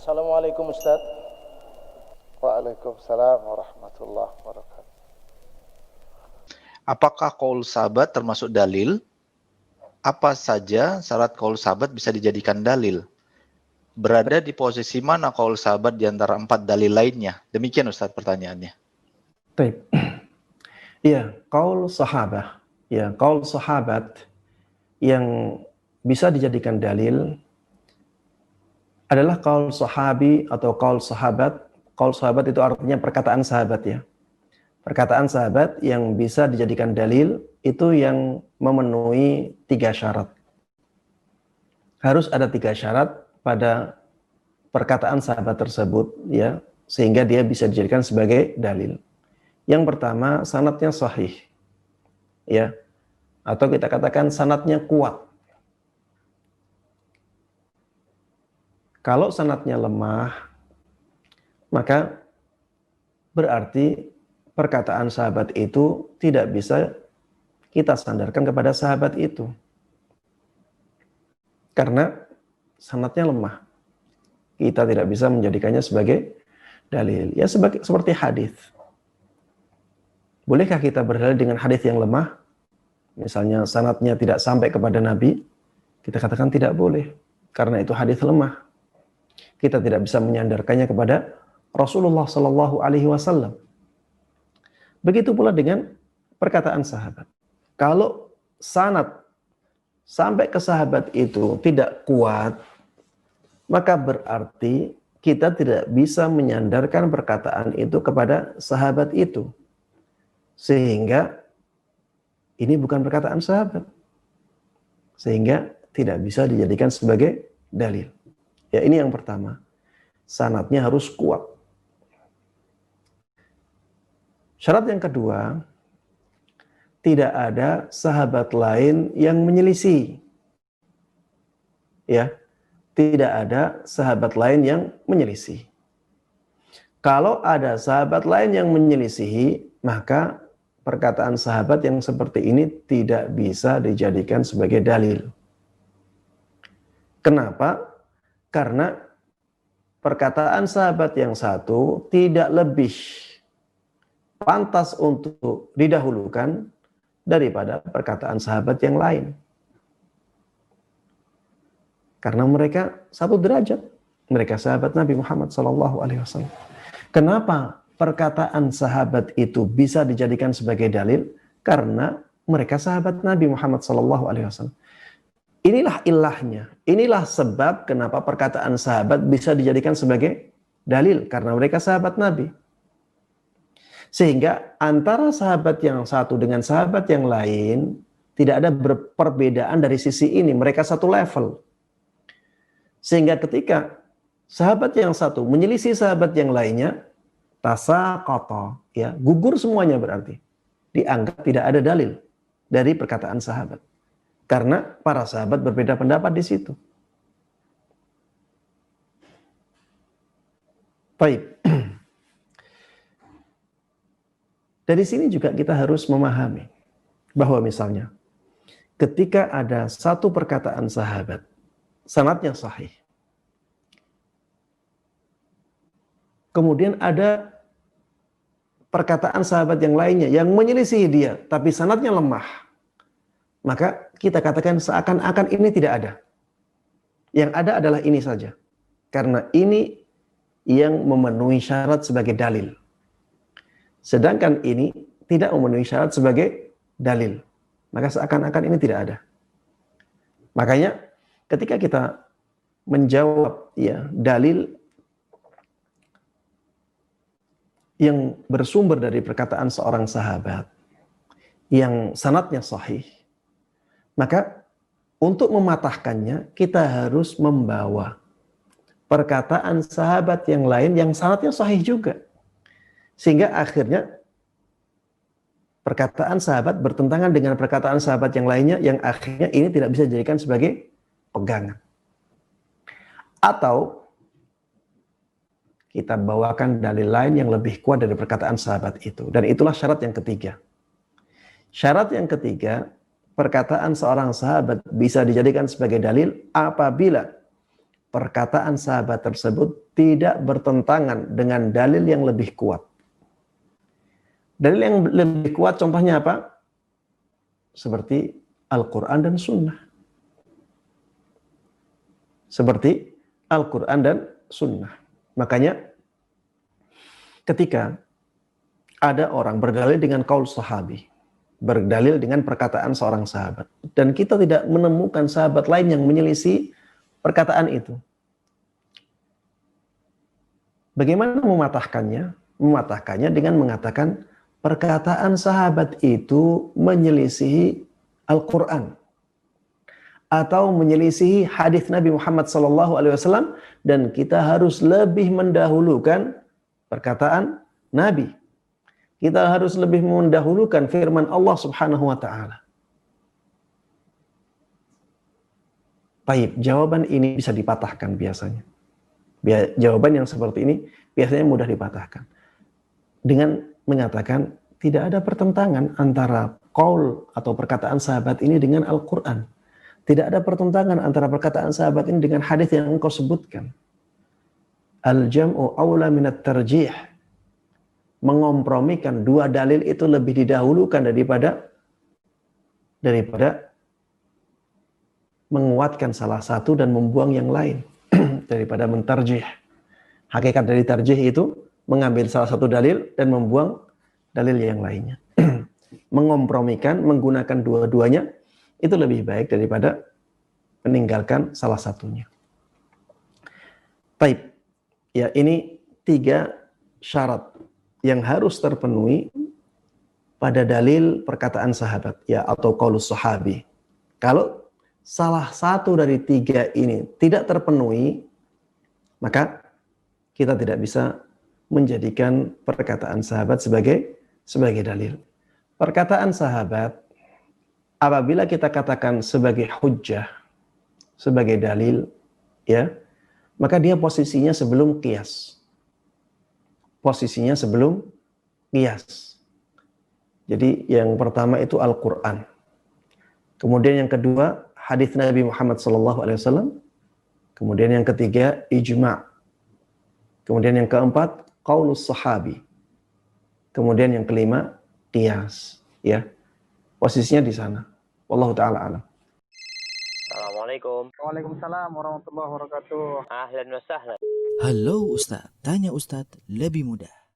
Assalamualaikum Ustaz. Waalaikumsalam warahmatullahi wabarakatuh. Apakah qaul sahabat termasuk dalil? Apa saja syarat qaul sahabat bisa dijadikan dalil? Berada di posisi mana qaul sahabat di antara 4 dalil lainnya? Demikian Ustaz pertanyaannya. Baik. Iya, qaul sahabah. Ya, qaul sahabat yang bisa dijadikan dalil adalah qaul sahabi atau qaul sahabat. Qaul sahabat itu artinya perkataan sahabat ya. Perkataan sahabat yang bisa dijadikan dalil itu yang memenuhi 3 syarat. Harus ada 3 syarat pada perkataan sahabat tersebut ya, sehingga dia bisa dijadikan sebagai dalil. Yang pertama, sanadnya sahih. Ya. Atau kita katakan sanadnya kuat. Kalau sanadnya lemah, maka berarti perkataan sahabat itu tidak bisa kita sandarkan kepada sahabat itu. Karena sanadnya lemah. Kita tidak bisa menjadikannya sebagai dalil. Ya seperti hadis. Bolehkah kita berdalil dengan hadis yang lemah? Misalnya sanadnya tidak sampai kepada Nabi, kita katakan tidak boleh. Karena itu hadis lemah. Kita tidak bisa menyandarkannya kepada Rasulullah Shallallahu Alaihi Wasallam. Begitu pula dengan perkataan sahabat. Kalau sanad sampai ke sahabat itu tidak kuat, maka berarti kita tidak bisa menyandarkan perkataan itu kepada sahabat itu. Sehingga ini bukan perkataan sahabat. Sehingga tidak bisa dijadikan sebagai dalil. Ya, ini yang pertama. Sanadnya harus kuat. Syarat yang kedua, tidak ada sahabat lain yang menyelisih. Ya, tidak ada sahabat lain yang menyelisih. Kalau ada sahabat lain yang menyelisihi, maka perkataan sahabat yang seperti ini tidak bisa dijadikan sebagai dalil. Kenapa? Karena perkataan sahabat yang satu tidak lebih pantas untuk didahulukan daripada perkataan sahabat yang lain. Karena mereka satu derajat. Mereka sahabat Nabi Muhammad SAW. Kenapa perkataan sahabat itu bisa dijadikan sebagai dalil? Karena mereka sahabat Nabi Muhammad SAW. Inilah ilahnya. Inilah sebab kenapa perkataan sahabat bisa dijadikan sebagai dalil. Karena mereka sahabat Nabi. Sehingga antara sahabat yang satu dengan sahabat yang lain tidak ada perbedaan dari sisi ini. Mereka satu level. Sehingga ketika sahabat yang satu menyelisih sahabat yang lainnya, tasaqata, ya, gugur semuanya berarti. Dianggap tidak ada dalil dari perkataan sahabat. Karena para sahabat berbeda pendapat di situ. Baik. Dari sini juga kita harus memahami bahwa misalnya ketika ada satu perkataan sahabat, sanadnya sahih. Kemudian ada perkataan sahabat yang lainnya yang menyelisih dia, tapi sanadnya lemah. Maka kita katakan seakan-akan ini tidak ada. Yang ada adalah ini saja. Karena ini yang memenuhi syarat sebagai dalil. Sedangkan ini tidak memenuhi syarat sebagai dalil. Maka seakan-akan ini tidak ada. Makanya ketika kita menjawab ya dalil yang bersumber dari perkataan seorang sahabat yang sanadnya sahih, maka untuk mematahkannya kita harus membawa perkataan sahabat yang lain yang sanadnya sahih juga. Sehingga akhirnya perkataan sahabat bertentangan dengan perkataan sahabat yang lainnya yang akhirnya ini tidak bisa dijadikan sebagai pegangan. Atau kita bawakan dalil lain yang lebih kuat dari perkataan sahabat itu. Dan itulah syarat yang ketiga. Syarat yang ketiga, perkataan seorang sahabat bisa dijadikan sebagai dalil apabila perkataan sahabat tersebut tidak bertentangan dengan dalil yang lebih kuat. Dalil yang lebih kuat contohnya apa? Seperti Al-Quran dan Sunnah. Seperti Al-Quran dan Sunnah. Makanya ketika ada orang berdalil dengan qaul sahabi, berdalil dengan perkataan seorang sahabat, dan kita tidak menemukan sahabat lain yang menyelisih perkataan itu, bagaimana mematahkannya? Mematahkannya dengan mengatakan perkataan sahabat itu menyelisihi Al-Quran atau menyelisihi hadis Nabi Muhammad SAW, dan kita harus lebih mendahulukan perkataan Nabi. Kita harus lebih mendahulukan firman Allah Subhanahu wa taala. Baik, jawaban ini bisa dipatahkan biasanya. Jawaban yang seperti ini biasanya mudah dipatahkan dengan mengatakan tidak ada pertentangan antara qaul atau perkataan sahabat ini dengan Al-Quran. Tidak ada pertentangan antara perkataan sahabat ini dengan hadis yang engkau sebutkan. Al-jam'u aula minat tarjih. Mengompromikan dua dalil itu lebih didahulukan daripada menguatkan salah satu dan membuang yang lain. Daripada mentarjih. Hakikat dari tarjih itu mengambil salah satu dalil dan membuang dalil yang lainnya. Mengompromikan, menggunakan dua-duanya itu lebih baik daripada meninggalkan salah satunya. Baik. Ya, ini 3 syarat yang harus terpenuhi pada dalil perkataan sahabat, ya, atau qaulus sahabi. Kalau salah satu dari 3 ini tidak terpenuhi, maka kita tidak bisa menjadikan perkataan sahabat sebagai dalil. Perkataan sahabat apabila kita katakan sebagai hujjah, sebagai dalil, ya, maka dia posisinya sebelum qiyas. Posisinya sebelum qiyas. Jadi yang pertama itu Al-Quran. Kemudian yang kedua hadis Nabi Muhammad SAW. Kemudian yang ketiga ijma'. Kemudian yang keempat qaulus sahabi. Kemudian yang kelima qiyas. Ya, posisinya di sana. Wallahu ta'ala alam. Assalamualaikum. Waalaikumsalam warahmatullahi wabarakatuh. Ahlan wa sahlan. Halo Ustadz, tanya Ustadz lebih mudah.